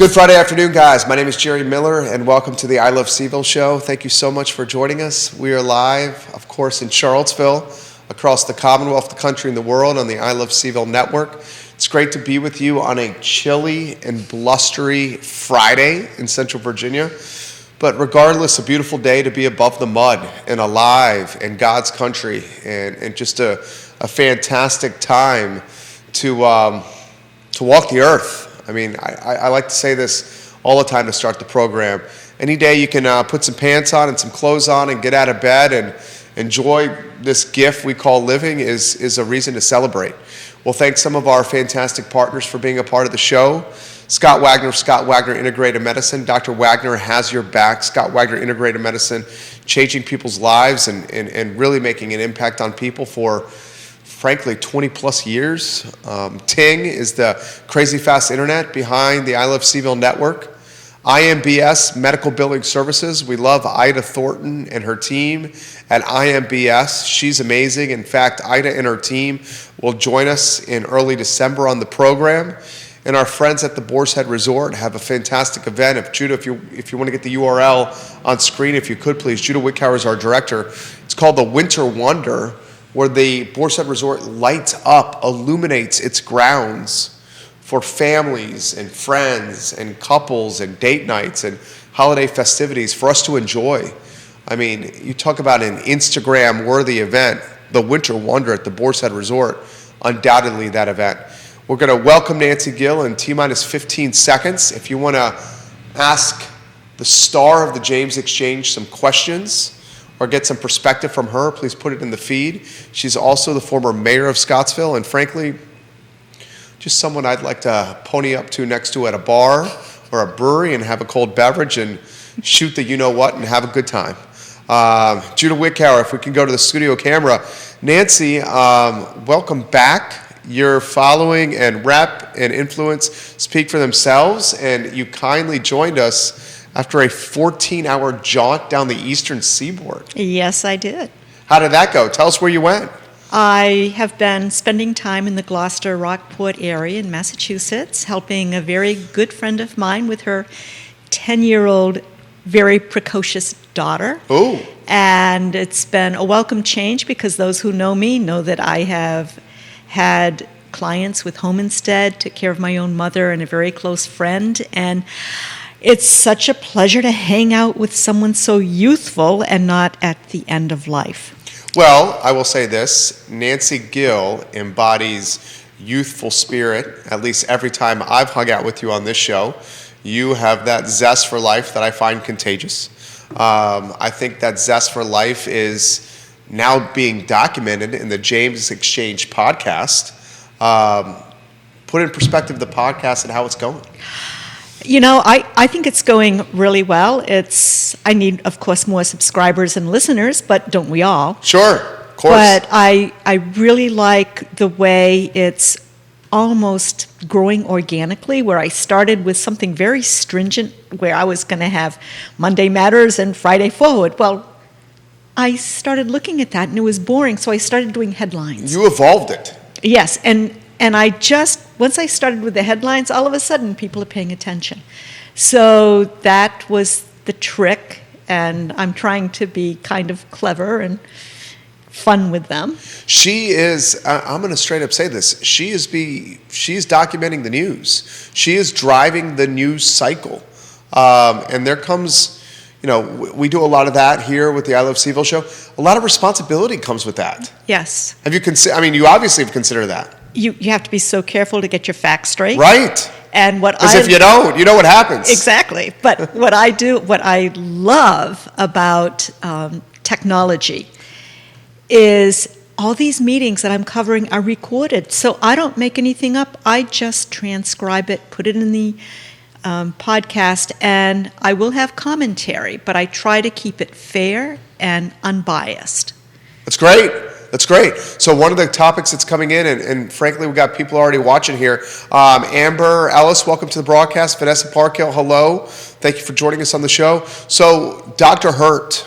Good Friday afternoon, guys. My name is Jerry Miller, and welcome to the I Love CVille Show. Thank you so much for joining us. We are live, of course, in Charlottesville, across the Commonwealth, the country, and the world on the I Love CVille Network. It's great to be with you on a chilly and blustery Friday in Central Virginia. But regardless, a beautiful day to be above the mud and alive in God's country, and just a fantastic time to walk the earth. I mean, I like to say this all the time to start the program. Any day you can put some pants on and some clothes on and get out of bed and enjoy this gift we call living is a reason to celebrate. We'll thank some of our fantastic partners for being a part of the show. Scott Wagner of Scott Wagner Integrated Medicine. Dr. Wagner has your back. Scott Wagner Integrated Medicine, changing people's lives and really making an impact on people for, frankly, 20 plus years. Ting is the crazy fast internet behind the I Love CVille Network. IMBS Medical Billing Services. We love Ida Thornton and her team at IMBS. She's amazing. In fact, Ida and her team will join us in early December on the program. And our friends at the Boar's Head Resort have a fantastic event. If you want to get the URL on screen, if you could please. Judah Wickhauer is our director. It's called the Winter Wonder, where the Boar's Head Resort lights up, illuminates its grounds for families and friends and couples and date nights and holiday festivities for us to enjoy. I mean, you talk about an Instagram-worthy event, the Winter Wonder at the Boar's Head Resort, undoubtedly that event. We're going to welcome Nancy Gill in T-minus 15 seconds. If you want to ask the star of the James Exchange some questions or get some perspective from her, please put it in the feed. She's also the former mayor of Scottsville, and frankly, just someone I'd like to pony up to next to at a bar or a brewery and have a cold beverage and shoot the you-know-what and have a good time. Judah Wickhauer, if we can go to the studio camera. Nancy, welcome back. Your following and rep and influence speak for themselves, and you kindly joined us after a 14-hour jaunt down the eastern seaboard. Yes, I did. How did that go? Tell us where you went. I have been spending time in the Gloucester Rockport area in Massachusetts, helping a very good friend of mine with her 10-year-old, very precocious daughter. Ooh. And it's been a welcome change because those who know me know that I have had clients with Home Instead, took care of my own mother and a very close friend, and it's such a pleasure to hang out with someone so youthful and not at the end of life. Well, I will say this, Nancy Gill embodies youthful spirit, at least every time I've hung out with you on this show. You have that zest for life that I find contagious. I think that zest for life is now being documented in the James Exchange podcast. Put in perspective the podcast and how it's going. You know, I think it's going really well. I need, of course, more subscribers and listeners, but don't we all? Sure, of course. But I really like the way it's almost growing organically, where I started with something very stringent, where I was going to have Monday Matters and Friday Forward. Well, I started looking at that, and it was boring, so I started doing headlines. You evolved it. Yes, and I just, once I started with the headlines, all of a sudden people are paying attention. So that was the trick, and I'm trying to be kind of clever and fun with them. She is, I'm going to straight up say this, she's documenting the news. She is driving the news cycle. And there comes, you know, we do a lot of that here with the I Love CVille Show. A lot of responsibility comes with that. Yes. Have you you obviously have considered that. You have to be so careful to get your facts straight. Right. And because if you don't, you know what happens. Exactly. But what I love about technology is all these meetings that I'm covering are recorded. So I don't make anything up. I just transcribe it, put it in the podcast, and I will have commentary, but I try to keep it fair and unbiased. That's great. That's great. So one of the topics that's coming in, and frankly, we've got people already watching here. Amber Ellis, welcome to the broadcast. Vanessa Parkhill, hello. Thank you for joining us on the show. So Dr. Hurt,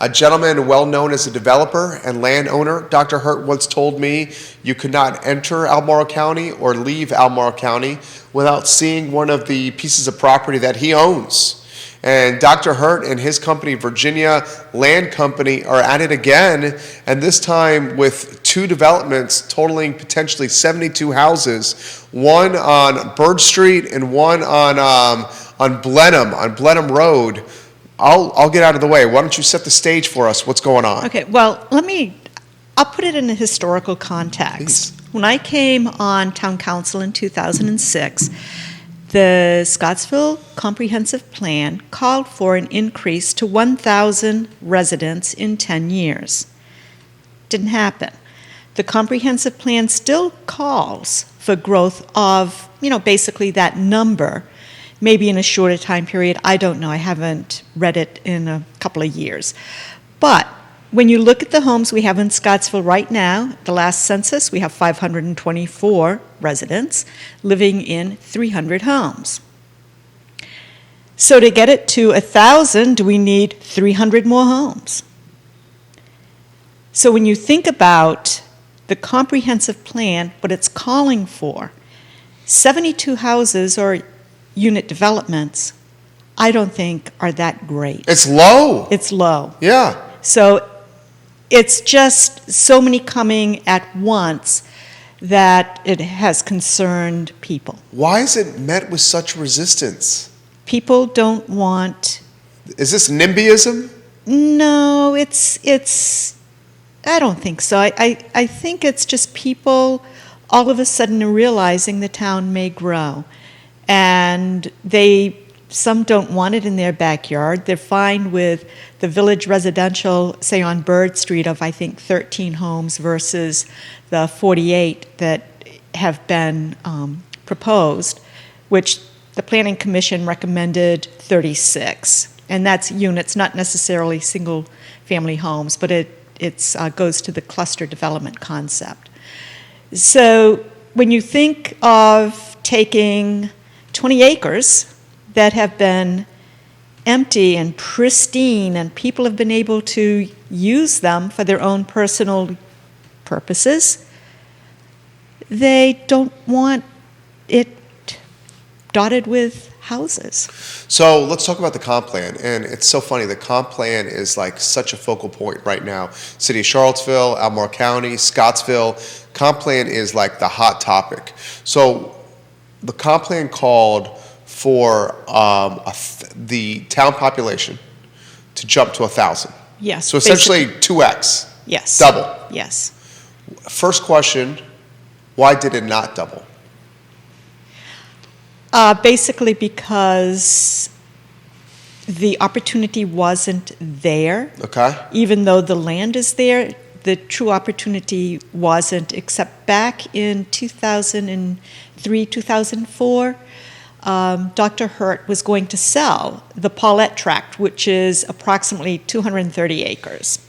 A gentleman well known as a developer and landowner, Dr. Hurt once told me you could not enter Albemarle County or leave Albemarle County without seeing one of the pieces of property that he owns. And Dr. Hurt and his company, Virginia Land Company, are at it again, and this time with 2 developments totaling potentially 72 houses, one on Bird Street and one on Blenheim Road. I'll get out of the way. Why don't you set the stage for us? What's going on? Okay, well, I'll put it in a historical context. Please. When I came on town council in 2006, the Scottsville Comprehensive Plan called for an increase to 1,000 residents in 10 years. Didn't happen. The Comprehensive Plan still calls for growth of, basically that number, maybe in a shorter time period. I don't know. I haven't read it in a couple of years. But when you look at the homes we have in Scottsville right now, the last census, we have 524 residents living in 300 homes. So to get it to 1,000, we need 300 more homes. So when you think about the comprehensive plan, what it's calling for, 72 houses or unit developments, I don't think are that great. It's low. It's low. Yeah. So it's just so many coming at once that it has concerned people. Why is it met with such resistance? People don't want. Is this NIMBYism? No, it's. I don't think so. I think it's just people all of a sudden are realizing the town may grow, and some don't want it in their backyard. They're fine with the village residential, say on Bird Street, of I think 13 homes versus the 48 that have been proposed, which the Planning Commission recommended 36. And that's units, not necessarily single-family homes, but it goes to the cluster development concept. So when you think of taking 20 acres that have been empty and pristine, and people have been able to use them for their own personal purposes, they don't want it dotted with houses. So let's talk about the comp plan. And it's so funny, the comp plan is like such a focal point right now. City of Charlottesville, Albemarle County, Scottsville, comp plan is like the hot topic. So the comp plan called for the town population to jump to 1,000. Yes. So essentially 2x. Yes. Double. Yes. First question, why did it not double? Basically because the opportunity wasn't there. Okay. Even though the land is there, the true opportunity wasn't, except back in 2003, 2004, Dr. Hurt was going to sell the Paulette Tract, which is approximately 230 acres,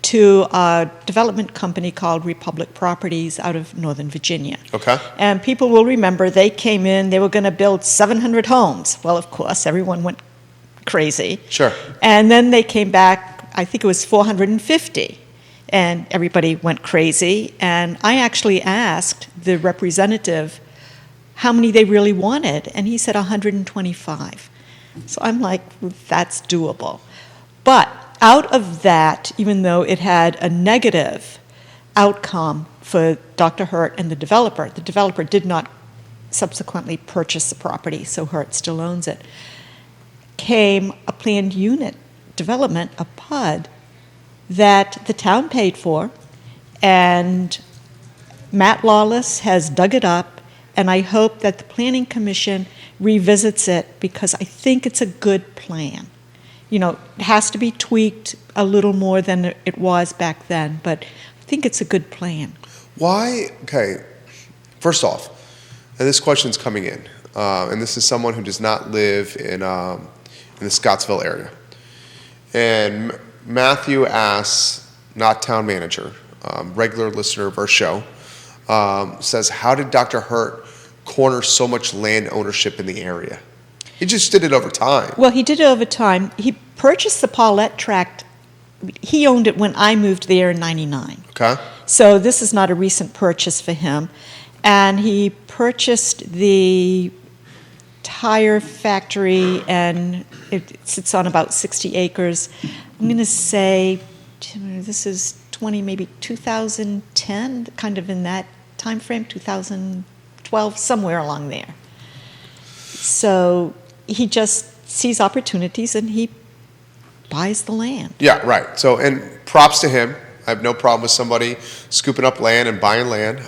to a development company called Republic Properties out of Northern Virginia. Okay. And people will remember they came in, they were going to build 700 homes. Well, of course, everyone went crazy. Sure. And then they came back, I think it was 450, and everybody went crazy. And I actually asked the representative how many they really wanted, and he said 125. So I'm like, that's doable. But out of that, even though it had a negative outcome for Dr. Hurt and the developer did not subsequently purchase the property, so Hurt still owns it, came a planned unit development, a PUD, that the town paid for, and Matt Lawless has dug it up, and I hope that the Planning Commission revisits it because I think it's a good plan. It has to be tweaked a little more than it was back then, but I think it's a good plan. Why? Okay, first off, and this question's coming in, and this is someone who does not live in the Scottsville area. And Matthew asks, not town manager, regular listener of our show, says, how did Dr. Hurt corner so much land ownership in the area? He just did it over time. Well, he did it over time. He purchased the Paulette Tract he owned it when I moved there in '99. Okay. So this is not a recent purchase for him. And he purchased the tire factory, and it sits on about 60 acres. I'm going to say this is maybe 2010, kind of in that time frame, 2012, somewhere along there. So he just sees opportunities and he buys the land. Yeah, right. So, and props to him. I have no problem with somebody scooping up land and buying land.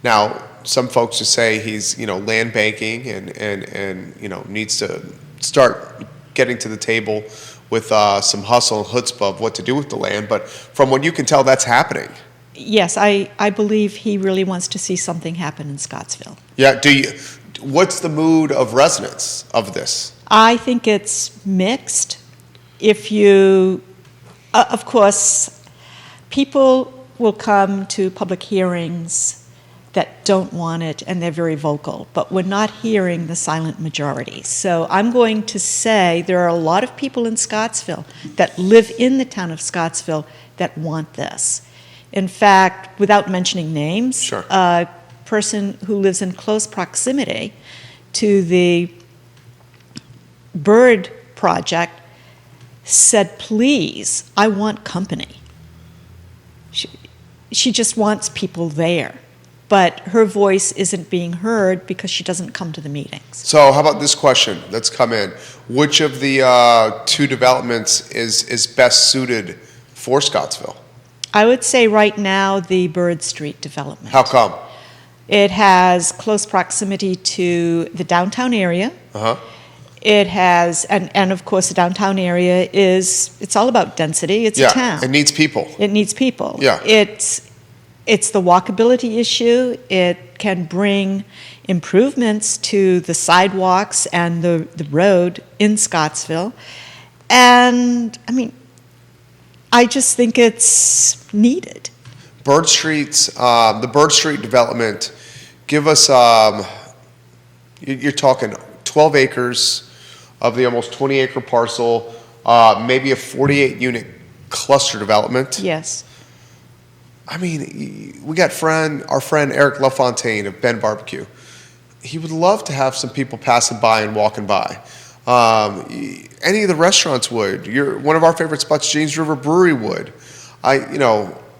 Now, some folks just say he's, land banking and needs to start getting to the table with some hustle and chutzpah of what to do with the land. But from what you can tell, that's happening. Yes, I believe he really wants to see something happen in Scottsville. Yeah. What's the mood of residents of this? I think it's mixed. If you, of course, people will come to public hearings that don't want it, and they're very vocal, but we're not hearing the silent majority. So I'm going to say there are a lot of people in Scottsville that live in the town of Scottsville that want this. In fact, without mentioning names, Sure. A person who lives in close proximity to the bird project said, please, I want company. She just wants people there. But her voice isn't being heard because she doesn't come to the meetings. So how about this question that's come in? Which of the two developments is best suited for Scottsville? I would say right now the Bird Street development. How come? It has close proximity to the downtown area. Uh-huh. It has, and of course the downtown area it's all about density. It's a town. It needs people. It needs people. Yeah. It's the walkability issue. It can bring improvements to the sidewalks and the road in Scottsville. And, I just think it's needed. Bird Street's, the Bird Street development, give us, you're talking 12 acres of the almost 20-acre parcel, maybe a 48-unit cluster development. Yes. We got our friend Eric LaFontaine of Ben Barbecue. He would love to have some people passing by and walking by. Any of the restaurants would. One of our favorite spots, James River Brewery, would.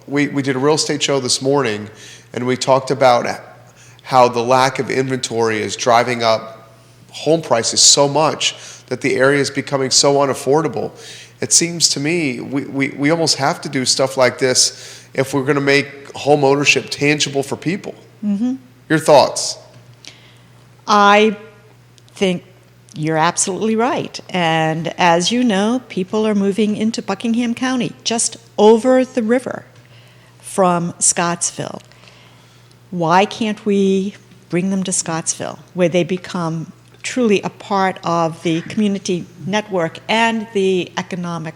We did a real estate show this morning, and we talked about how the lack of inventory is driving up home prices so much that the area is becoming so unaffordable. It seems to me we almost have to do stuff like this if we're going to make home ownership tangible for people. Mm-hmm. Your thoughts? I think you're absolutely right. And as you know, people are moving into Buckingham County, just over the river from Scottsville. Why can't we bring them to Scottsville, where they become truly a part of the community network and the economic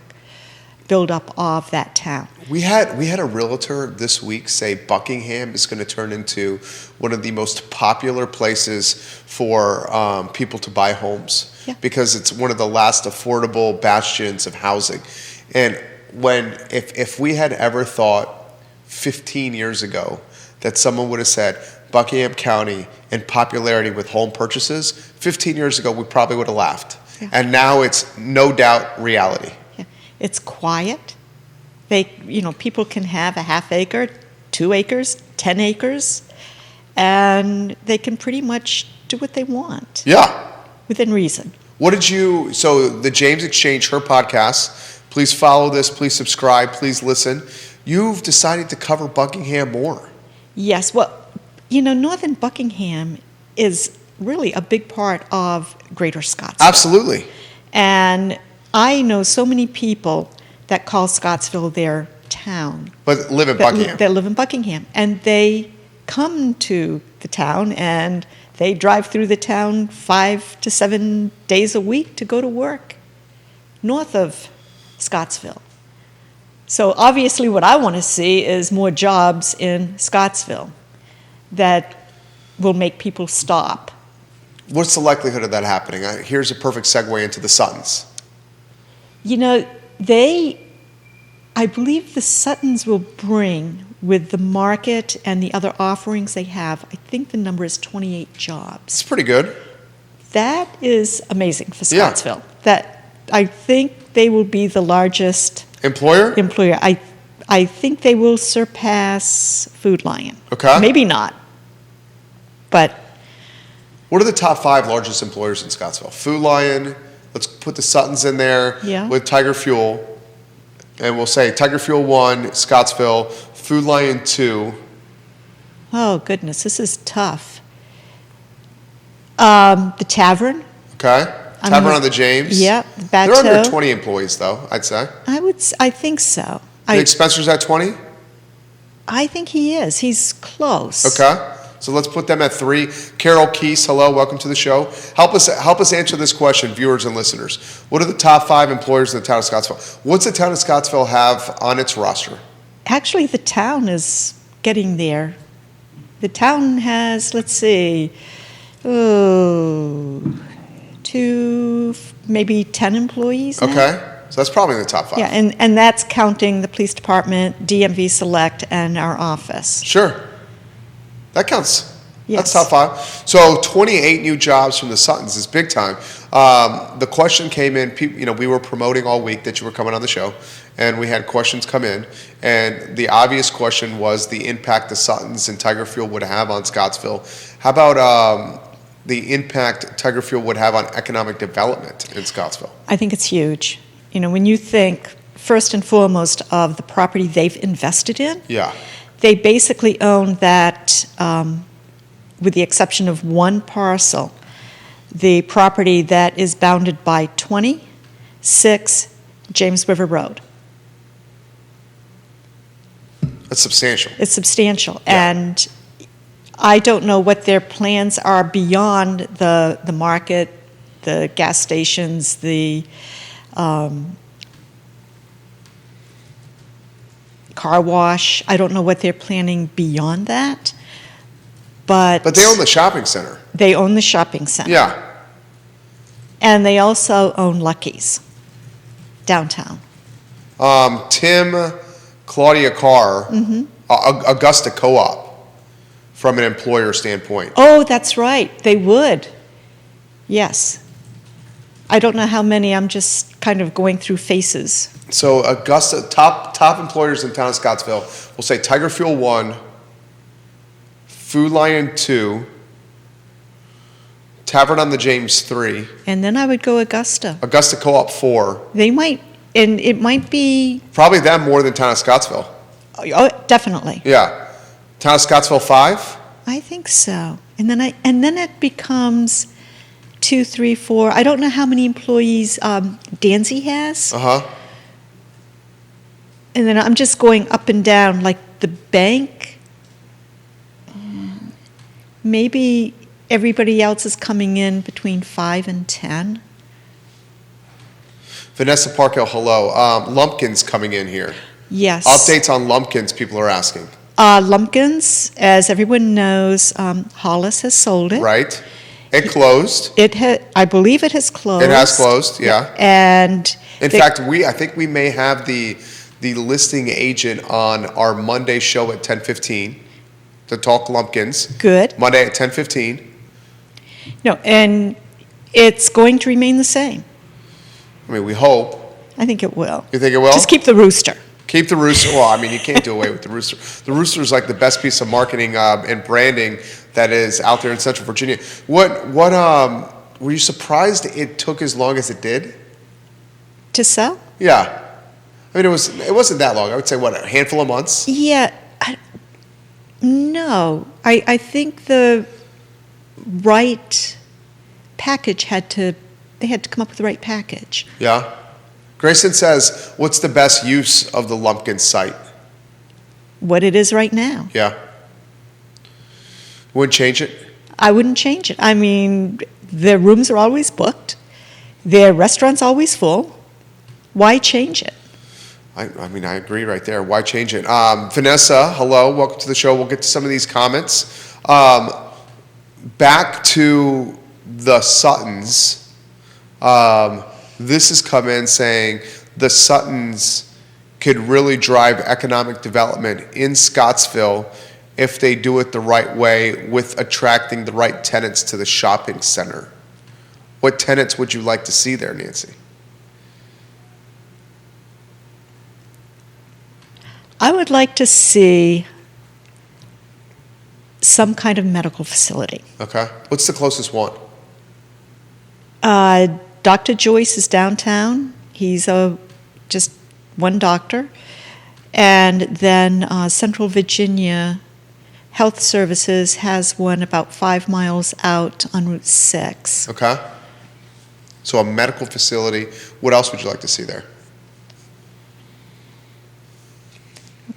buildup of that town? We had a realtor this week say Buckingham is going to turn into one of the most popular places for people to buy homes. Yeah. Because it's one of the last affordable bastions of housing. And if we had ever thought 15 years ago that someone would have said Buckingham County and popularity with home purchases, 15 years ago we probably would have laughed. Yeah. And now it's no doubt reality. Yeah. It's quiet. People can have a half acre, 2 acres, 10 acres, and they can pretty much do what they want. Yeah. Within reason. So the James Exchange, her podcast, please follow this, please subscribe, please listen. You've decided to cover Buckingham more. Yes, well, Northern Buckingham is really a big part of Greater Scottsdale. Absolutely. And I know so many people that call Scottsville their town. But live in Buckingham. They live in Buckingham. And they come to the town and they drive through the town 5 to 7 days a week to go to work north of Scottsville. So obviously what I want to see is more jobs in Scottsville that will make people stop. What's the likelihood of that happening? Here's a perfect segue into the Suttons. They I believe the Suttons will bring, with the market and the other offerings they have, I think the number is 28 jobs. It's pretty good. That is amazing for Yeah. Scottsville. That I think they will be the largest Employer? employer. I think they will surpass Food Lion. Okay. Maybe not, but What are the top 5 largest employers in Scottsville? Food Lion, let's put the Suttons in there Yeah. with Tiger Fuel. And we'll say Tiger Fuel 1, Scottsville, Food Lion 2. oh goodness, this is tough. The Tavern. Okay. I'm Tavern with- on the James. Yeah, They're under Bateau. 20 employees, though, I'd say. I think so. You think Spencer's at 20? I think he is. He's close. Okay. So let's put them at 3. Carol Keese, hello, welcome to the show. Help us answer this question, viewers and listeners. What are the top 5 employers in the town of Scottsville? What's the town of Scottsville have on its roster? Actually, the town is getting there. The town has, let's see, 2, maybe 10 employees now. Okay. So that's probably in the top 5. Yeah, and that's counting the police department, DMV Select, and our office. Sure. That counts. Yes. That's top 5. So 28 new jobs from the Suttons is big time. The question came in, we were promoting all week that you were coming on the show, and we had questions come in. And the obvious question was the impact the Suttons and Tiger Fuel would have on Scottsville. How about the impact Tiger Fuel would have on economic development in Scottsville? I think it's huge. When you think, first and foremost, of the property they've invested in, Yeah. they basically own that, with the exception of one parcel, the property that is bounded by 26 James River Road. That's substantial. It's substantial. Yeah. And I don't know what their plans are beyond the market, the gas stations, the car wash. I don't know what they're planning beyond that. But But they own the shopping center. they own the shopping center. Yeah. And they also own Lucky's downtown. Tim, Claudia Carr, Mm-hmm. Augusta Co-op, from an employer standpoint. Oh, that's right. They would. Yes. I don't know how many. I'm just kind of going through faces. So Augusta, top employers in town of Scottsville, we'll say Tiger Fuel 1, Food Lion 2, Tavern on the James 3, And then I would go Augusta. Augusta Co-op 4. They might, and it might be, Probably them more than town of Scottsville. oh, definitely. Yeah. Town of Scottsville 5? I think so. And then it becomes 2, 3, 4. I don't know how many employees Danzy has. Uh-huh. And then I'm just going up and down, like the bank. Maybe everybody else is coming in between 5 and 10. Vanessa Parkhill, hello. Lumpkin's coming in here. Yes. Updates on Lumpkin's, people are asking. Lumpkins, as everyone knows, Hollis has sold it. Right? It closed. I believe it has closed. It has closed, yeah. And In fact, I think we may have the listing agent on our Monday show at 10:15 to talk Lumpkins. good. Monday at 10:15. No, and it's going to remain the same. I mean, we hope. I think it will. You think it will? Just keep the rooster. Keep the rooster. Well, I mean, you can't do away with the rooster. The rooster is like the best piece of marketing and branding that is out there in Central Virginia. What were you surprised it took as long as it did? To sell? Yeah. I mean, it wasn't that long. I would say, what, a handful of months? Yeah. No. I think the right package they had to come up with the right package. Yeah. Grayson says, what's the best use of the Lumpkin site? What it is right now. Yeah. Wouldn't change it? I wouldn't change it. I mean, their rooms are always booked. Their restaurant's always full. Why change it? I mean, I agree right there. Why change it? Vanessa, hello. Welcome to the show. We'll get to some of these comments. Back to the Suttons. This has come in saying the Suttons could really drive economic development in Scottsville if they do it the right way with attracting the right tenants to the shopping center. What tenants would you like to see there, Nancy? I would like to see some kind of medical facility. Okay. What's the closest one? Dr. Joyce is downtown. He's just one doctor. And then Central Virginia Health Services has one about 5 miles out on Route 6. Okay. So a medical facility. What else would you like to see there?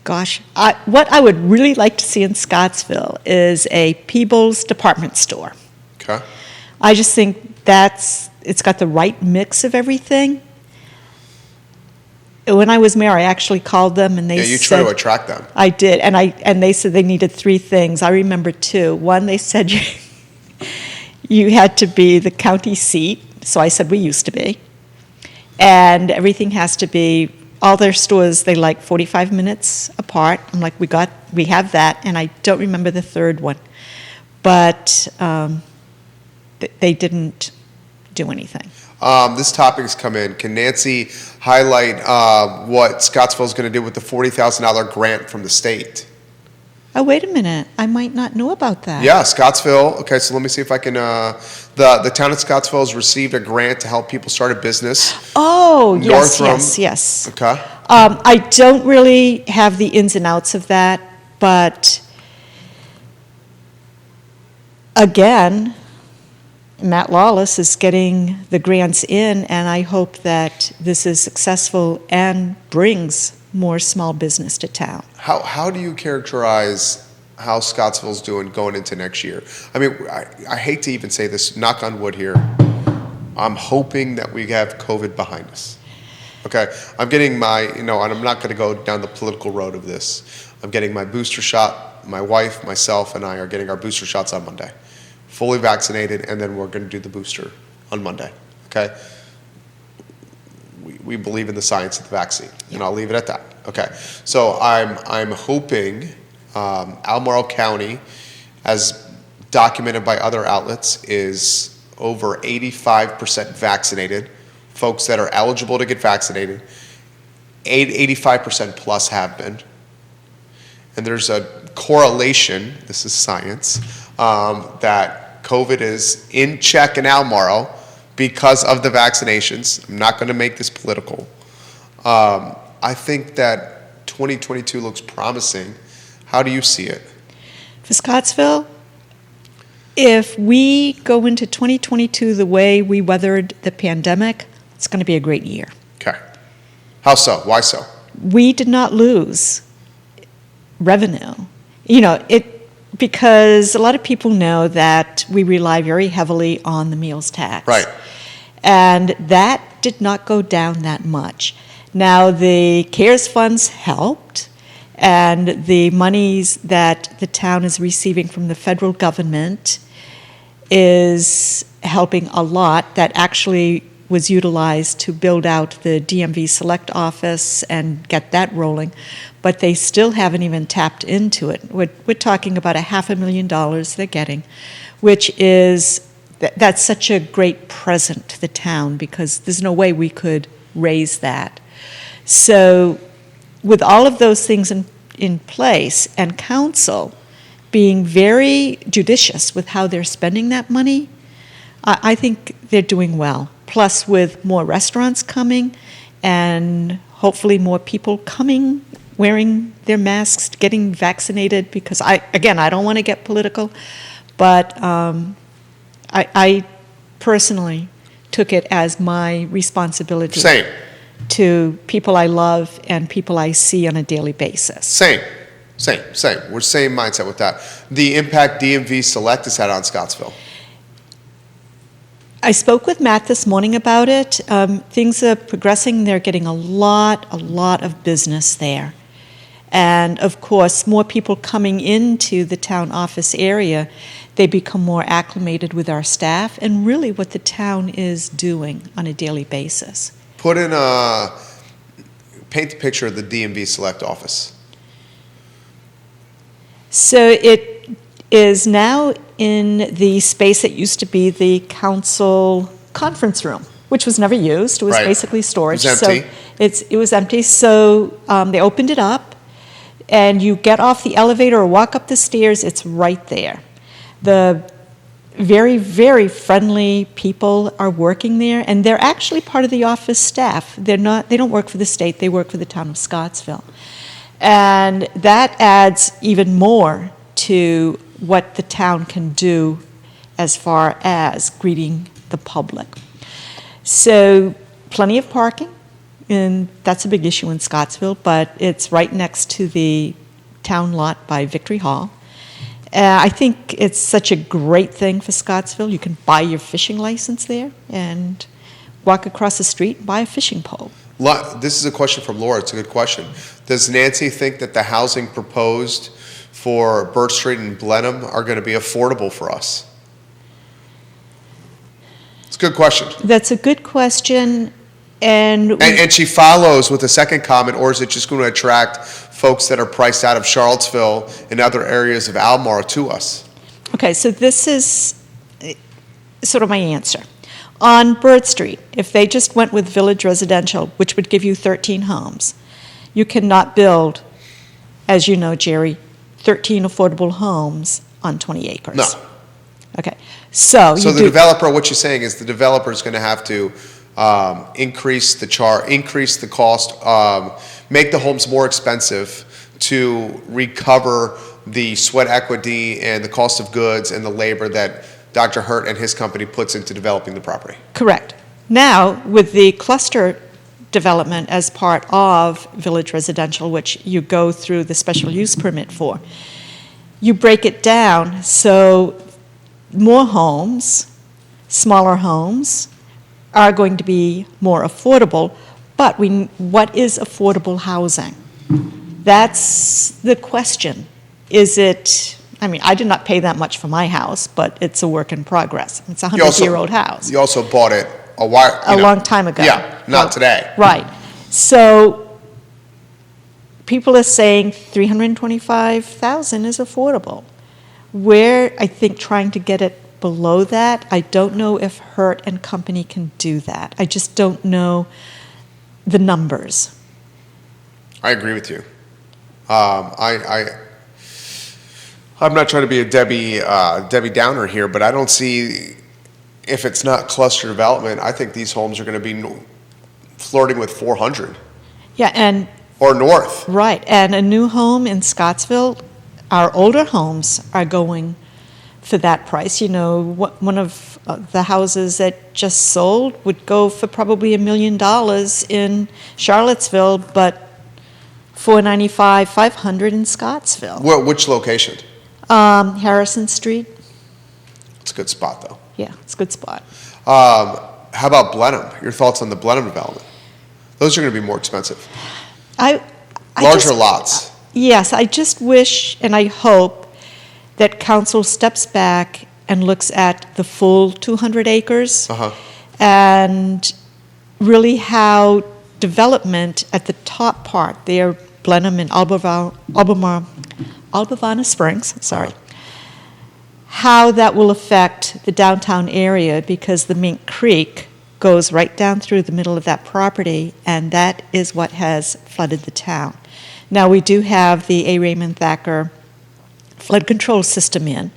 Gosh, what I would really like to see in Scottsville is a Peebles department store. Okay. I just think it's got the right mix of everything. When I was mayor, I actually called them and they said... Yeah, you try to attract them. I did, and they said they needed 3 things. I remember 2. One, they said you had to be the county seat, so I said we used to be. And everything has to be, all their stores, they like 45 minutes apart. I'm like, we have that, and I don't remember the 3rd one. But they didn't do anything. This topic's come in. Can Nancy highlight what Scottsville's going to do with the $40,000 grant from the state? Oh, wait a minute. I might not know about that. Yeah, Scottsville. Okay, so let me see if I can. The town of Scottsville has received a grant to help people start a business. Oh, Northrum. yes. Okay. I don't really have the ins and outs of that, but again, Matt Lawless is getting the grants in, and I hope that this is successful and brings more small business to town. How do you characterize how Scottsville's doing going into next year? I mean, I hate to even say this, knock on wood here. I'm hoping that we have COVID behind us. Okay, I'm getting my, and I'm not going to go down the political road of this. I'm getting my booster shot. My wife, myself, and I are getting our booster shots on Monday. Fully vaccinated, and then we're going to do the booster on Monday, okay? We believe in the science of the vaccine, and I'll leave it at that, okay? So I'm hoping Albemarle County, as documented by other outlets, is over 85% vaccinated. Folks that are eligible to get vaccinated, 85% plus have been. And there's a correlation, this is science, that COVID is in check in Albemarle because of the vaccinations. I'm not going to make this political. I think that 2022 looks promising. How do you see it? For Scottsville, if we go into 2022 the way we weathered the pandemic, it's going to be a great year. Okay. How so? Why so? We did not lose revenue. Because a lot of people know that we rely very heavily on the meals tax. Right. And that did not go down that much. Now, the CARES funds helped, and the monies that the town is receiving from the federal government is helping a lot. That actually was utilized to build out the DMV Select Office and get that rolling, but they still haven't even tapped into it. We're talking about $500,000 they're getting, which is, that's such a great present to the town because there's no way we could raise that. So with all of those things in place and council being very judicious with how they're spending that money, I think they're doing well. Plus, with more restaurants coming and hopefully more people coming, wearing their masks, getting vaccinated, because I don't want to get political, but I personally took it as my responsibility. Same. To people I love and people I see on a daily basis. Same. We're same mindset with that. The impact DMV Select has had on Scottsville. I spoke with Matt this morning about it. Things are progressing. They're getting a lot of business there. And of course, more people coming into the town office area, they become more acclimated with our staff and really what the town is doing on a daily basis. Put in paint the picture of the DMV Select office. So it is now in the space that used to be the council conference room, which was never used. It was Right. basically storage. It was empty. So it was empty. So they opened it up, and you get off the elevator or walk up the stairs. It's right there. The very, very friendly people are working there, and they're actually part of the office staff. They don't work for the state. They work for the town of Scottsville. And that adds even more to what the town can do as far as greeting the public. So plenty of parking, and that's a big issue in Scottsville, but it's right next to the town lot by Victory Hall. I think it's such a great thing for Scottsville. You can buy your fishing license there and walk across the street and buy a fishing pole. This is a question from Laura. It's a good question. Does Nancy think that the housing proposed for Birch Street and Blenheim are going to be affordable for us? It's a good question. That's a good question, and And she follows with a second comment, or is it just going to attract folks that are priced out of Charlottesville and other areas of Almar to us? okay, so this is sort of my answer. On Bird Street, if they just went with Village Residential, which would give you 13 homes, you cannot build, as you know, Jerry, 13 affordable homes on 20 acres. No. Okay, so So you the do, developer, what you're saying is the developer is going to have to increase the cost, make the homes more expensive to recover the sweat equity and the cost of goods and the labor that Dr. Hurt and his company puts into developing the property. correct. Now, with the cluster development as part of Village Residential, which you go through the special use permit for, you break it down so more homes, smaller homes, are going to be more affordable, but what is affordable housing? That's the question. Is it, I mean, I did not pay that much for my house, but it's a work in progress. It's a 100-year-old house. You also bought it a while. A long time ago. Yeah, not today. Right. So people are saying 325,000 is affordable. We're, I think, trying to get it below that. I don't know if Hurt and Company can do that. I just don't know the numbers. I agree with you. I'm not trying to be a Debbie Downer here, but I don't see, if it's not cluster development, I think these homes are going to be flirting with 400 Yeah, and or north. right, and a new home in Scottsville, our older homes are going for that price. You know, one of the houses that just sold would go for probably $1 million in Charlottesville, but $495,000, $500,000 in Scottsville. Which location? Harrison Street. It's a good spot, though. Yeah, it's a good spot. How about Blenheim? Your thoughts on the Blenheim development? Those are going to be more expensive. I Larger just- lots. Yes, I just wish and I hope that council steps back and looks at the full 200 acres Uh-huh. and really how development at the top part there, Blenheim and Albavana Springs, sorry, how that will affect the downtown area, because the Mink Creek goes right down through the middle of that property, and that is what has flooded the town. Now, we do have the A. Raymond Thacker flood control system in,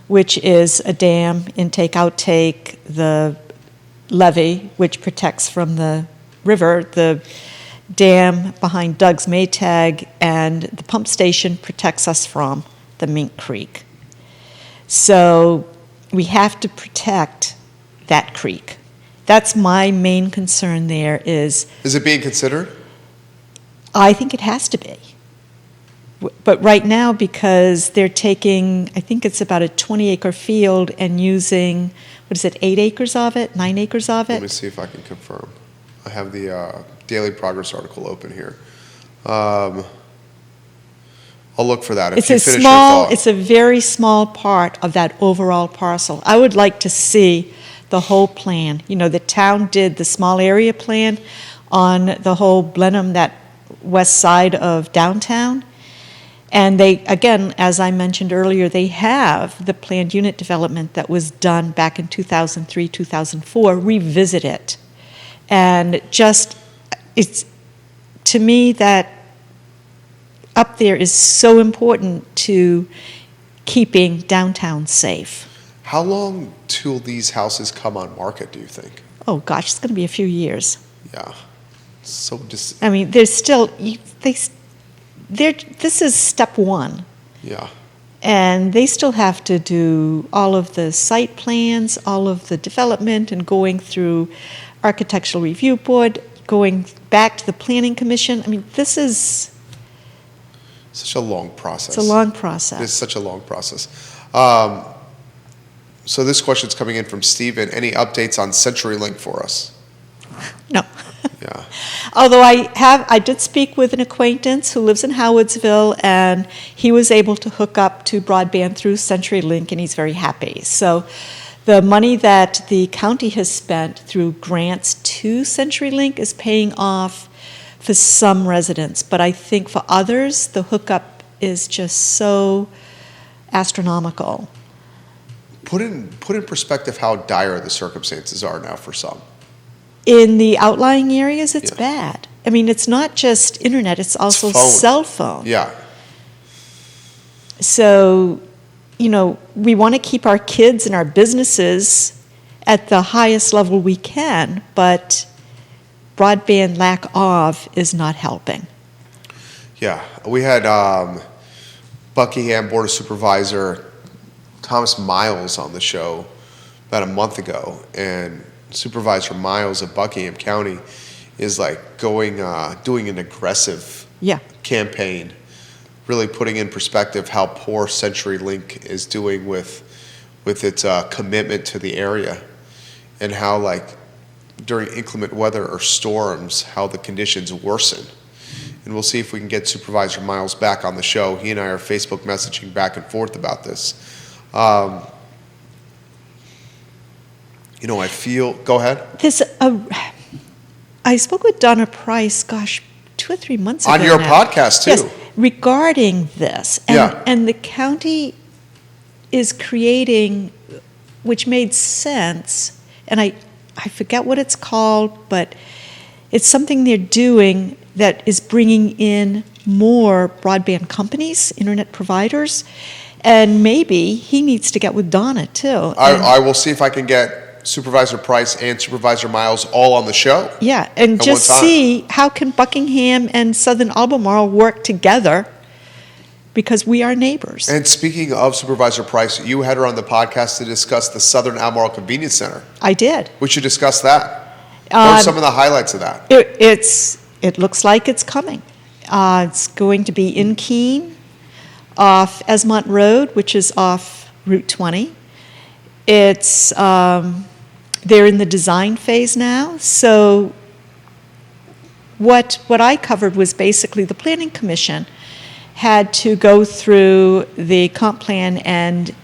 which is a dam, intake, outtake, the levee, which protects from the river, the dam behind Doug's Maytag, and the pump station protects us from the Mink Creek. So we have to protect that creek. That's my main concern there is, Is it being considered? I think it has to be. But right now, because they're taking, I think it's about a 20-acre field and using, 8 acres of it, 9 acres of Let me it? see if I can confirm. I have the Daily Progress article open here. I'll look for that if It's you a finish small, your thought. it's a very small part of that overall parcel. I would like to see the whole plan. You know, the town did the small area plan on the whole Blenheim, that west side of downtown. And they, again, as I mentioned earlier, they have the planned unit development that was done back in 2003, 2004, revisit it. And just, it's, to me, that up there is so important to keeping downtown safe. How long till these houses come on market, do you think? Oh, gosh, it's going to be a few years. Yeah. So just, I mean, there's still, this is step one. yeah. And they still have to do all of the site plans, all of the development, and going through Architectural Review Board, going back to the Planning Commission. I mean, this is Such a long process. it's a long It's process. such a long process. So this question's coming in from Steven. Any updates on Centurylink for us? No. Yeah. Although I did speak with an acquaintance who lives in Howardsville, and he was able to hook up to broadband through Centurylink, and he's very happy. So the money that the county has spent through grants to Centurylink is paying off for some residents, but I think for others, the hookup is just so astronomical. Put in perspective how dire the circumstances are now for some. In the outlying areas, it's Yeah. bad. I mean, it's not just internet, it's also phone. cell phone. Yeah. So, you know, we want to keep our kids and our businesses at the highest level we can, but broadband lack of is not helping. Yeah. We had Buckingham Board of Supervisor Thomas Miles on the show about a month ago, and Supervisor Miles of Buckingham County is like doing an aggressive Yeah. campaign, really putting in perspective how poor Centurylink is doing with its commitment to the area, and how like during inclement weather or storms, how the conditions worsen. And we'll see if we can get Supervisor Miles back on the show. He and I are Facebook messaging back and forth about this. You know, I feel, go ahead. I spoke with Donna Price, gosh, 2 or 3 months ago On your now. podcast, too. Yes, regarding this. And, Yeah. and the county is creating, which made sense, and I forget what it's called, but it's something they're doing that is bringing in more broadband companies, internet providers, and maybe he needs to get with Donna, too. I will see if I can get Supervisor Price and Supervisor Miles all on the show. Yeah, and At just one time. see how can Buckingham and Southern Albemarle work together, because we are neighbors. And speaking of Supervisor Price, you had her on the podcast to discuss the Southern Albemarle Convenience Center. I did. We should discuss that. What are some of the highlights of that? It looks like it's coming. It's going to be in Keene, off Esmont Road, which is off Route 20. It's they're in the design phase now. So what I covered was basically the Planning Commission had to go through the comp plan and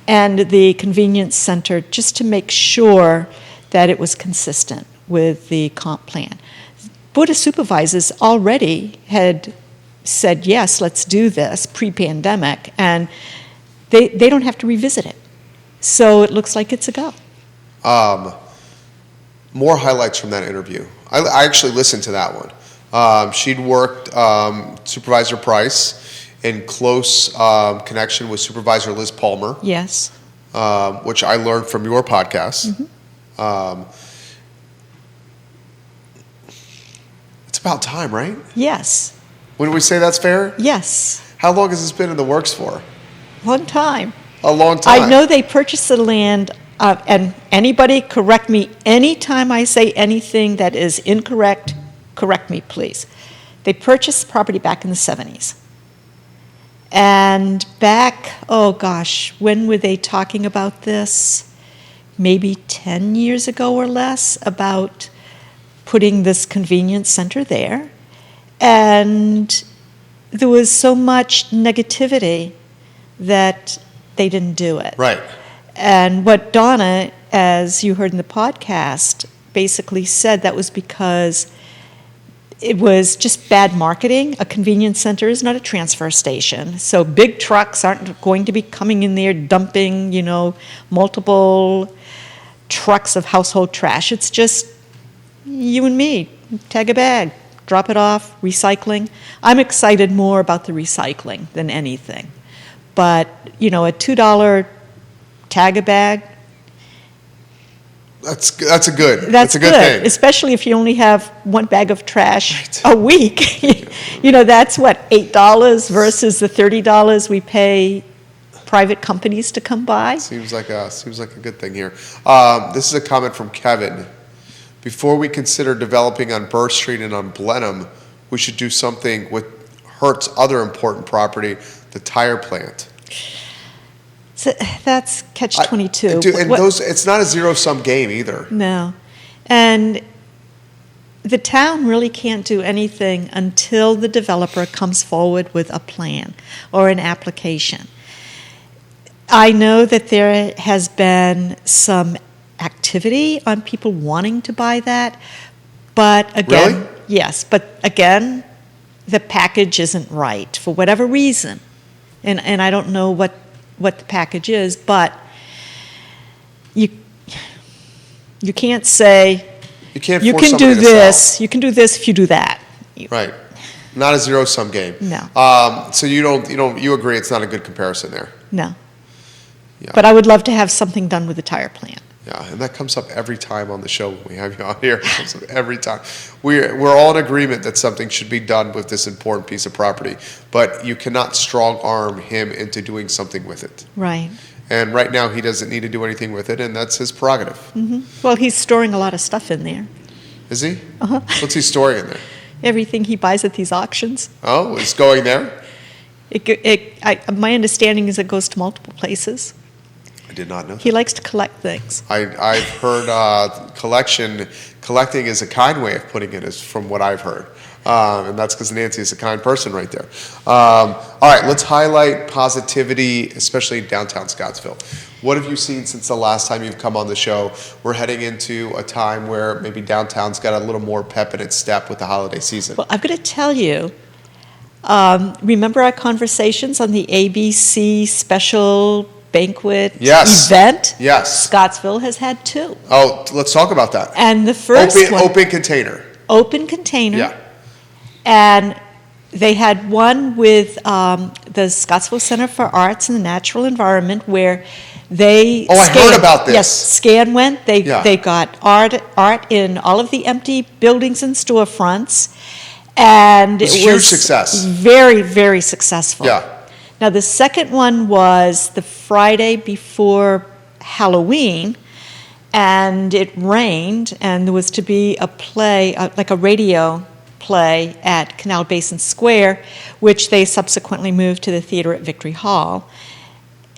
the convenience center just to make sure that it was consistent with the comp plan. Board of Supervisors already had said, yes, let's do this pre-pandemic, and they don't have to revisit it. So it looks like it's a go. More highlights from that interview. I actually listened to that one. She'd worked Supervisor Price in close connection with Supervisor Liz Palmer, Yes. which I learned from your podcast. It's about time, right? Yes. When we say that's fair? Yes. How long has this been in the works for? One time. A long time. I know they purchased the land, and anybody correct me anytime I say anything that is incorrect, correct me, please. They purchased the property back in the 70s. And back, oh gosh, when were they talking about this? Maybe 10 years ago or less, about putting this convenience center there. And there was so much negativity that they didn't do it. Right. And what Donna, as you heard in the podcast, basically said that was because it was just bad marketing. A convenience center is not a transfer station. So big trucks aren't going to be coming in there dumping, multiple trucks of household trash. It's just you and me. Tag a bag, drop it off, recycling. I'm excited more about the recycling than anything. But, a $2 tag a bag, That's a good thing. Especially if you only have one bag of trash a week. That's what, $8 versus the $30 we pay private companies to come by. Seems like a good thing here. This is a comment from Kevin. Before we consider developing on Burr Street and on Blenheim, we should do something with Hertz' other important property, the tire plant. So that's catch-22. It's not a zero-sum game either. No. And the town really can't do anything until the developer comes forward with a plan or an application. I know that there has been some activity on people wanting to buy that, but again, Really? yes, but again, the package isn't right for whatever reason. And I don't know what the package is, but you can't say You can't you force can somebody do to sell. this, you can do this if you do that. Right. Not a zero-sum game. No. So you agree it's not a good comparison there. No. Yeah. But I would love to have something done with the tire plant. Yeah, and that comes up every time on the show when we have you on here. It comes up every time. We're all in agreement that something should be done with this important piece of property, but you cannot strong arm him into doing something with it. Right. And right now, he doesn't need to do anything with it, and that's his prerogative. Hmm. Well, he's storing a lot of stuff in there. Is he? Uh-huh. What's he storing in there? Everything he buys at these auctions. Oh, it's going there? My understanding is it goes to multiple places. I did not know that. He likes to collect things. I've heard collecting is a kind way of putting it, is from what I've heard. And that's because Nancy is a kind person right there. All right, let's highlight positivity, especially in downtown Scottsville. What have you seen since the last time you've come on the show? We're heading into a time where maybe downtown's got a little more pep in its step with the holiday season. Well, I'm going to tell you, remember our conversations on the ABC special banquet event? Yes. Scottsville has had 2. Oh, let's talk about that. And the first one, Open container. open container. Yeah. And they had one with the Scottsville Center for Arts and the Natural Environment, where they I heard about this. Yes, Scan went. They got art in all of the empty buildings and storefronts, and it was a huge success. Very, very successful. Yeah. Now the second one was the Friday before Halloween, and it rained, and there was to be a play, like a radio play at Canal Basin Square, which they subsequently moved to the theater at Victory Hall.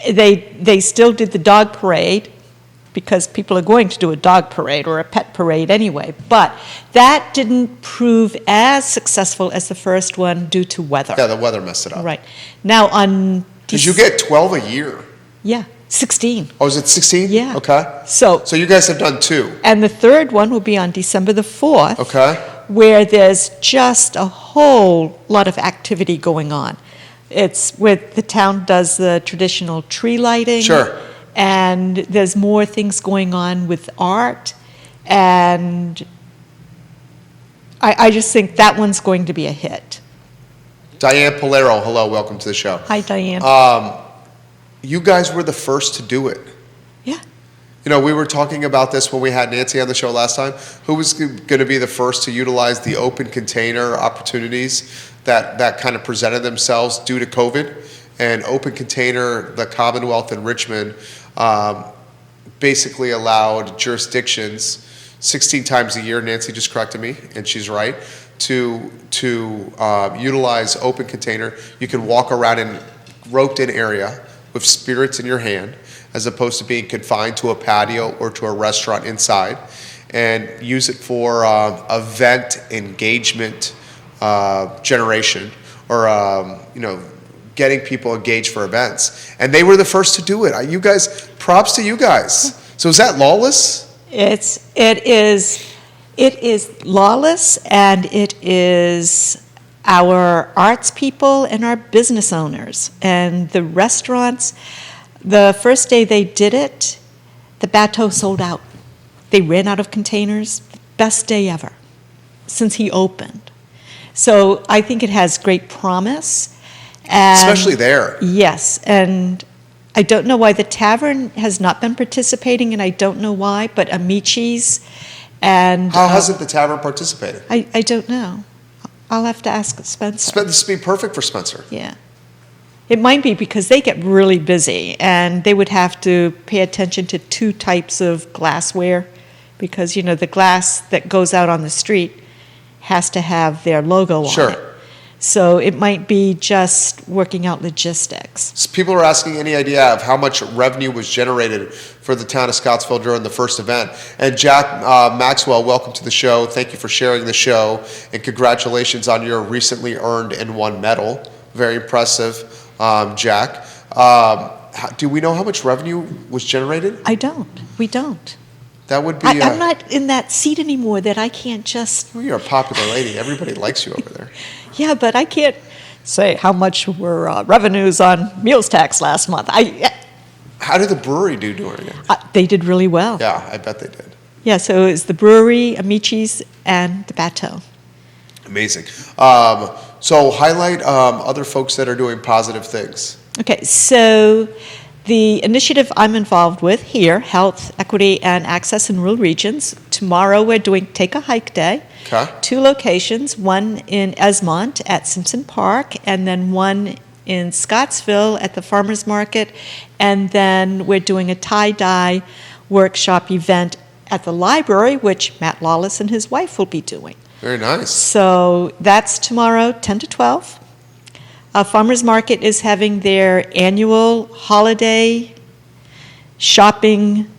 They still did the dog parade, because people are going to do a dog parade or a pet parade anyway, but that didn't prove as successful as the first one due to weather. Yeah, the weather messed it up. Right. Now on... Did you get 12 a year? Yeah, 16. Oh, is it 16? Yeah. Okay. So you guys have done 2. And the third one will be on December the 4th. Okay. Where there's just a whole lot of activity going on. It's where the town does the traditional tree lighting. Sure. And there's more things going on with art. And I just think that one's going to be a hit. Diane Polero, hello, welcome to the show. Hi, Diane. You guys were the first to do it. Yeah. We were talking about this when we had Nancy on the show last time. Who was going to be the first to utilize the open container opportunities that kind of presented themselves due to COVID? And open container, the Commonwealth in Richmond, basically allowed jurisdictions 16 times a year, Nancy just corrected me, and she's right, to utilize open container. You can walk around in roped-in area with spirits in your hand, as opposed to being confined to a patio or to a restaurant inside, and use it for event engagement generation, or getting people engaged for events. And they were the first to do it. You guys, props to you guys. So is that lawless? It is. It is Lawless, and it is our arts people and our business owners. And the restaurants, the first day they did it, the bateau sold out. They ran out of containers. Best day ever since he opened. So I think it has great promise. And Especially there. yes, and I don't know why the tavern has not been participating, and I don't know why, but Amici's and... How hasn't the tavern participated? I don't know. I'll have to ask Spencer. This would be perfect for Spencer. Yeah. It might be because they get really busy, and they would have to pay attention to two types of glassware, because, you know, the glass that goes out on the street has to have their logo on Sure. it. So it might be just working out logistics. So people are asking any idea of how much revenue was generated for the town of Scottsville during the first event. And Jack Maxwell, welcome to the show. Thank you for sharing the show, and congratulations on your recently earned and won medal. Very impressive, Jack. Do we know how much revenue was generated? I don't. We don't. That would be... I'm not in that seat anymore that I can't just... Well, you're a popular lady. Everybody likes you over there. Yeah, but I can't say how much were revenues on meals tax last month. How did the brewery do during it? They did really well. Yeah, I bet they did. Yeah, so it's the brewery, Amici's, and the Bateau. Amazing. So highlight other folks that are doing positive things. Okay, so the initiative I'm involved with here, Health, Equity, and Access in Rural Regions, tomorrow we're doing Take a Hike Day. Okay. 2 locations, one in Esmont at Simpson Park, and then one in Scottsville at the Farmers Market, and then we're doing a tie-dye workshop event at the library, which Matt Lawless and his wife will be doing. Very nice. So that's tomorrow, 10 to 12. Farmers Market is having their annual holiday shopping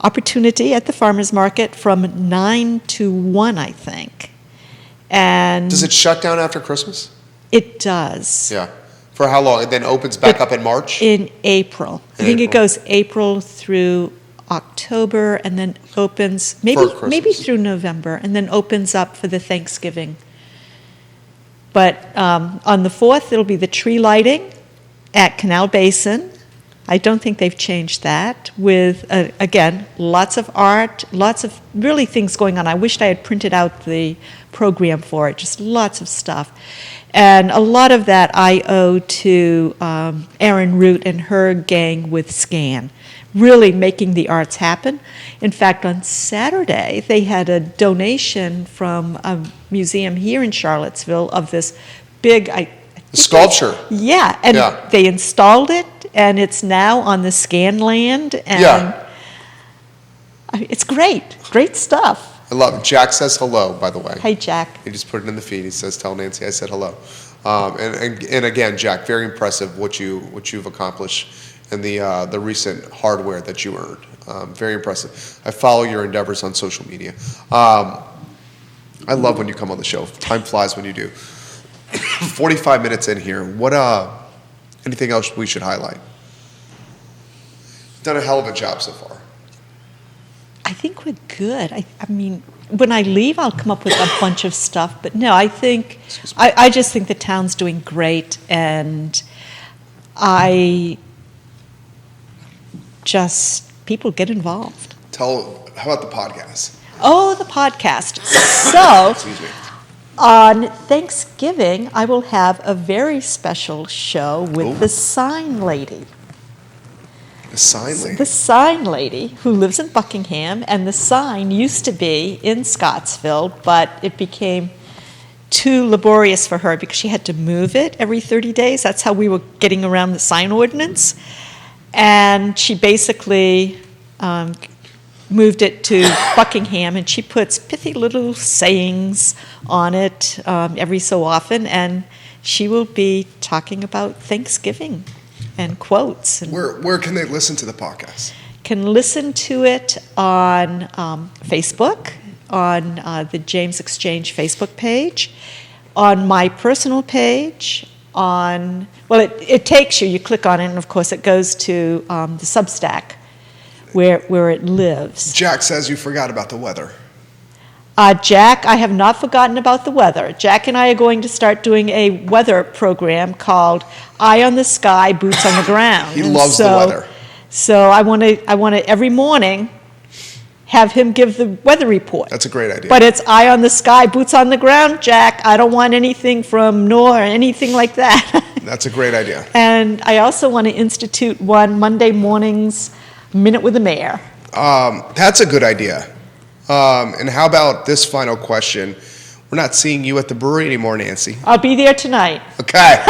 opportunity at the Farmers Market from 9 to 1, I think. And Does it shut down after Christmas? it does. Yeah. For how long? It then opens back up in March? In April. I think it April. goes April through October, and then opens For maybe Christmas. through November, and then opens up for the Thanksgiving. But on the 4th, it'll be the tree lighting at Canal Basin. I don't think they've changed that, with, again, lots of art, lots of really things going on. I wished I had printed out the program for it, just lots of stuff. And a lot of that I owe to Erin Root and her gang with SCAN, really making the arts happen. In fact, on Saturday, they had a donation from a museum here in Charlottesville of this big... Sculpture. Yeah, and Yeah. they installed it, and it's now on the SCAN land, and Yeah. It's great stuff. I love it. Jack says hello, by the way. Hey, Jack. He just put it in the feed. He says, "Tell Nancy I said hello." And again, Jack, very impressive what you've accomplished and the recent hardware that you earned. Very impressive. I follow your endeavors on social media. I love when you come on the show. Time flies when you do. 45 minutes in here. What anything else we should highlight? You've done a hell of a job so far. I think we're good. I mean, when I leave, I'll come up with a bunch of stuff. But no, I think, I just think the town's doing great. And people get involved. How about the podcast? Oh, the podcast. So, Excuse me. on Thanksgiving, I will have a very special show with Ooh. the sign lady. The sign lady. The sign lady who lives in Buckingham, and the sign used to be in Scottsville, but it became too laborious for her because she had to move it every 30 days. That's how we were getting around the sign ordinance. And she basically moved it to Buckingham, and she puts pithy little sayings on it every so often, and she will be talking about Thanksgiving and quotes. And Where can they listen to the podcast? can listen to it on Facebook, on the James Exchange Facebook page, on my personal page, it takes you, you click on it, and of course it goes to the Substack where it lives. Jack says you forgot about the weather. Jack, I have not forgotten about the weather. Jack and I are going to start doing a weather program called Eye on the Sky, Boots on the Ground. He loves the weather. So I want to every morning have him give the weather report. That's a great idea. But it's eye on the sky, boots on the ground, Jack. I don't want anything from NOR or anything like that. That's a great idea. And I also want to institute one Monday mornings, Minute with the Mayor. That's a good idea. And how about this final question? We're not seeing you at the brewery anymore, Nancy. I'll be there tonight. Okay.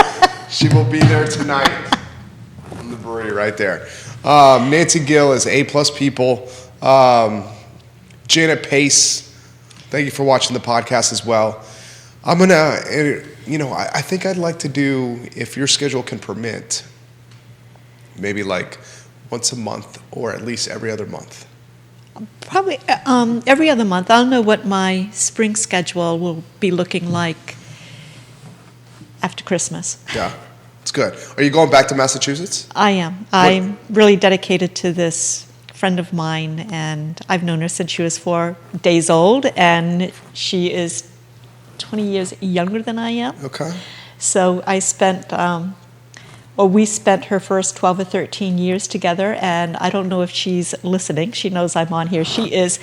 She will be there tonight in the brewery right there. Nancy Gill is A+ people. Janet Pace, thank you for watching the podcast as well. I'm going to, I think I'd like to do, if your schedule can permit, maybe like once a month or at least every other month. Probably every other month. I don't know what my spring schedule will be looking like after Christmas. Yeah, it's good. Are you going back to Massachusetts? I am. I'm really dedicated to this friend of mine, and I've known her since she was 4 days old, and she is 20 years younger than I am. Okay. So I spent, we spent her first 12 or 13 years together, and I don't know if she's listening. She knows I'm on here. She is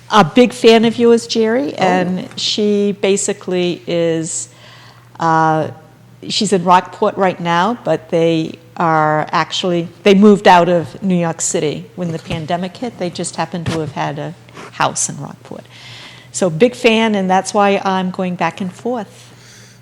a big fan of yours, Jerry, and she basically is, she's in Rockport right now, but they moved out of New York City when the pandemic hit. They just happened to have had a house in Rockport. So big fan, and that's why I'm going back and forth.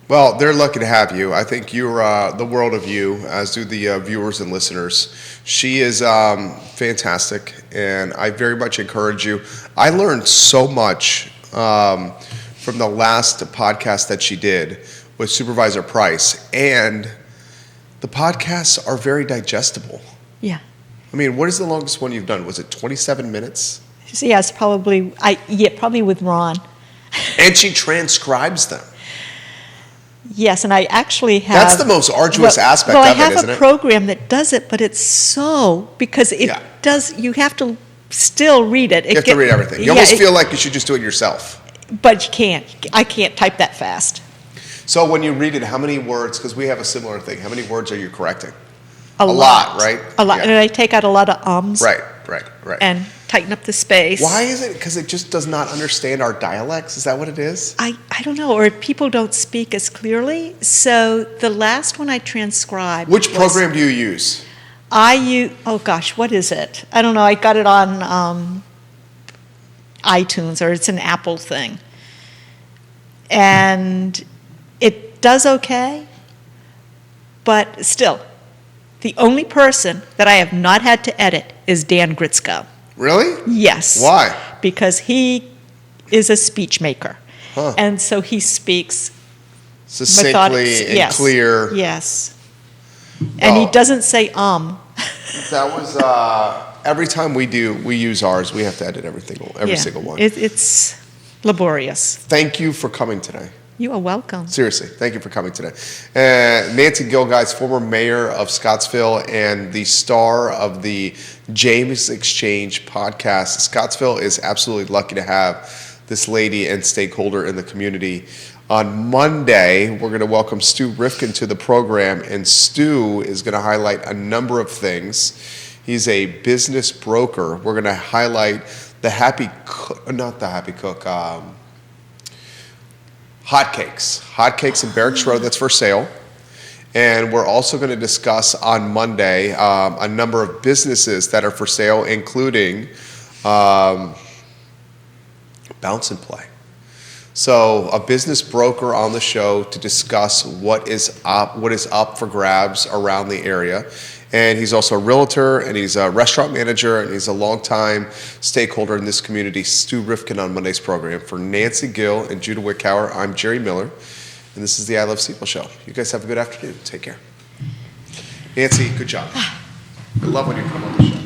Well, they're lucky to have you. I think you're the world of you, as do the viewers and listeners. She is fantastic, and I very much encourage you. I learned so much from the last podcast that she did with Supervisor Price, and the podcasts are very digestible. Yeah. I mean, what is the longest one you've done? Was it 27 minutes? Yes, probably with Ron. And she transcribes them. Yes, and I actually have... That's the most arduous aspect of it, isn't it? Well, I have a program that does it, but it's because it does, you have to still read it. You have to read everything. You almost feel like you should just do it yourself. But you can't. I can't type that fast. So when you read it, how many words, because we have a similar thing, how many words are you correcting? A lot, right? A lot, Yeah. and I take out a lot of ums. Right. And tighten up the space. Why is it? Because it just does not understand our dialects? Is that what it is? I don't know, or people don't speak as clearly. So the last one I transcribed. Which program do you use? What is it? I don't know. I got it on iTunes, or it's an Apple thing. And it does okay, but still, the only person that I have not had to edit is Dan Gritzko. Really? Yes. Why? Because he is a speech maker. Huh. And so he speaks Succinctly and clear. Yes. And he doesn't say That was every time we use ours, we have to edit every single one. It's laborious. Thank you for coming today. You are welcome. Seriously, thank you for coming today. Nancy Gill, guys, former mayor of Scottsville and the star of the James Exchange podcast. Scottsville is absolutely lucky to have this lady and stakeholder in the community. On Monday, we're going to welcome Stu Rifkin to the program, and Stu is going to highlight a number of things. He's a business broker. We're going to highlight hotcakes in Barracks Road that's for sale. And we're also going to discuss on Monday a number of businesses that are for sale, including Bounce and Play. So a business broker on the show to discuss what is up for grabs around the area. And he's also a realtor, and he's a restaurant manager, and he's a longtime stakeholder in this community. Stu Rifkin on Monday's program. For Nancy Gill and Judah Wickhauer, I'm Jerry Miller, and this is the I Love CVille Show. You guys have a good afternoon. Take care. Nancy, good job. I love when you come on the show.